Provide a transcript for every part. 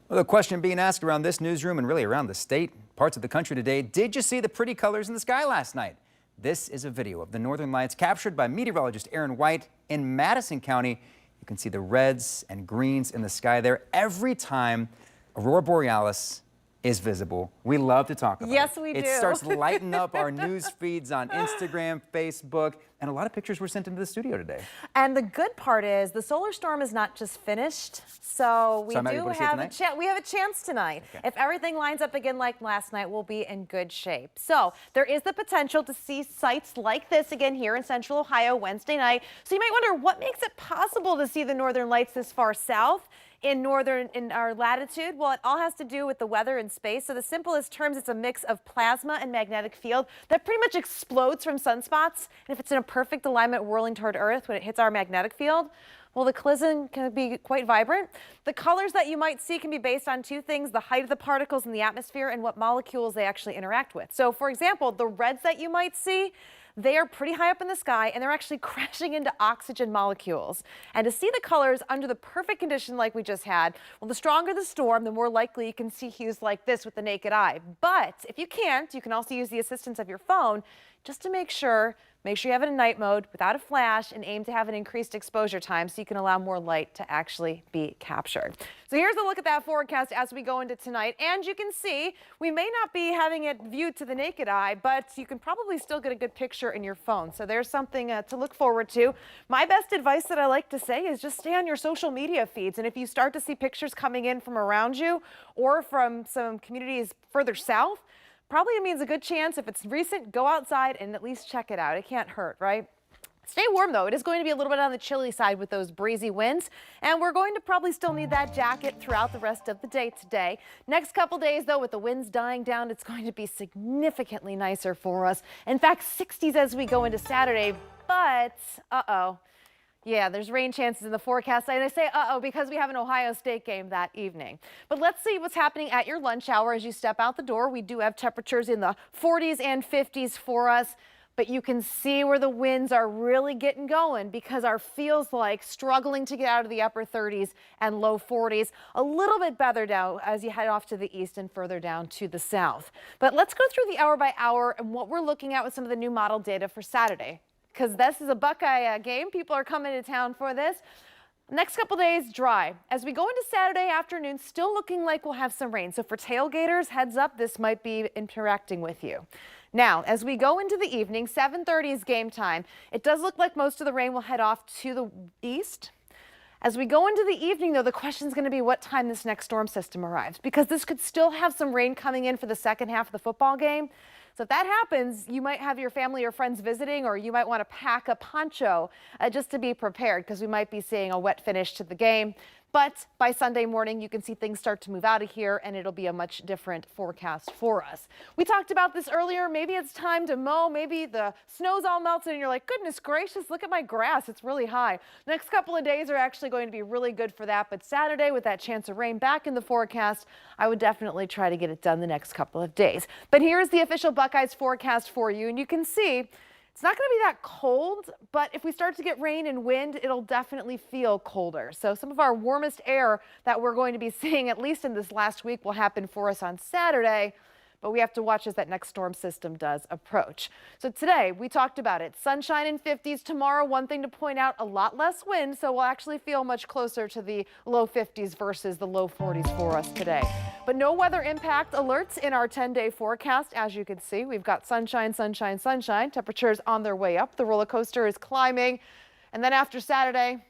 Well, the question being asked around this newsroom and really around the state, parts of the country today, did you see the pretty colors in the sky last night? This is a video of the northern lights captured by meteorologist Aaron White in Madison County. You can see the reds and greens in the sky there every time Aurora Borealis is visible. We love to talk about it. Yes, we do. It starts lighting up our news feeds on Instagram, Facebook, and a lot of pictures were sent into the studio today. And the good part is the solar storm is not just finished, so we have a chance tonight. Okay. If everything lines up again like last night, we'll be in good shape. So there is the potential to see sights like this again here in central Ohio Wednesday night. So you might wonder what makes it possible to see the northern lights this far south in our latitude. Well, it all has to do with the weather and space. So the simplest terms, it's a mix of plasma and magnetic field that pretty much explodes from sunspots. And if it's in a perfect alignment whirling toward Earth when it hits our magnetic field, well, the collision can be quite vibrant. The colors that you might see can be based on two things: the height of the particles in the atmosphere and what molecules they actually interact with. So for example, the reds that you might see, they are pretty high up in the sky and they're actually crashing into oxygen molecules. And to see the colors under the perfect condition like we just had, well, the stronger the storm, the more likely you can see hues like this with the naked eye. But if you can't, you can also use the assistance of your phone just to make sure you have it in night mode without a flash and aim to have an increased exposure time so you can allow more light to actually be captured. So here's a look at that forecast as we go into tonight. And you can see we may not be having it viewed to the naked eye, but you can probably still get a good picture in your phone. So there's something to look forward to. My best advice that I like to say is just stay on your social media feeds. And if you start to see pictures coming in from around you or from some communities further south, probably it means a good chance. If it's recent, go outside and at least check it out. It can't hurt, right? Stay warm, though. It is going to be a little bit on the chilly side with those breezy winds, and we're going to probably still need that jacket throughout the rest of the day today. Next couple days, though, with the winds dying down, it's going to be significantly nicer for us. In fact, 60s as we go into Saturday, but yeah, there's rain chances in the forecast. And I say uh-oh because we have an Ohio State game that evening. But let's see what's happening at your lunch hour as you step out the door. We do have temperatures in the 40s and 50s for us. But you can see where the winds are really getting going because our feels like struggling to get out of the upper 30s and low 40s. A little bit better now as you head off to the east and further down to the south. But let's go through the hour by hour and what we're looking at with some of the new model data for Saturday, because this is a Buckeye game. People are coming to town for this. Next couple days, dry. As we go into Saturday afternoon, still looking like we'll have some rain. So for tailgaters, heads up, this might be interacting with you. Now, as we go into the evening, 7:30 is game time. It does look like most of the rain will head off to the east. As we go into the evening, though, the question is going to be what time this next storm system arrives, because this could still have some rain coming in for the second half of the football game. So if that happens, you might have your family or friends visiting, or you might want to pack a poncho just to be prepared, because we might be seeing a wet finish to the game. But by Sunday morning, you can see things start to move out of here, and it'll be a much different forecast for us. We talked about this earlier. Maybe it's time to mow. Maybe the snow's all melted, and you're like, goodness gracious, look at my grass. It's really high. Next couple of days are actually going to be really good for that. But Saturday, with that chance of rain back in the forecast, I would definitely try to get it done the next couple of days. But here's the official Buckeyes forecast for you, and you can see it's not going to be that cold, but if we start to get rain and wind, it'll definitely feel colder. So some of our warmest air that we're going to be seeing, at least in this last week, will happen for us on Saturday. But we have to watch as that next storm system does approach. So today, we talked about it. Sunshine in 50s. Tomorrow, one thing to point out, a lot less wind, so we'll actually feel much closer to the low 50s versus the low 40s for us today. But no weather impact alerts in our 10-day forecast. As you can see, we've got sunshine, sunshine, sunshine. Temperatures on their way up. The roller coaster is climbing. And then after Saturday,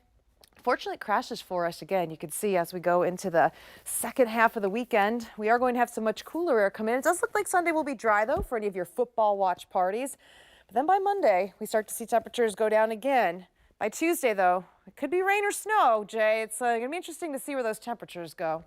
fortunately, it crashes for us again. You can see as we go into the second half of the weekend, we are going to have some much cooler air come in. It does look like Sunday will be dry, though, for any of your football watch parties. But then by Monday, we start to see temperatures go down again. By Tuesday, though, it could be rain or snow, Jay. It's going to be interesting to see where those temperatures go.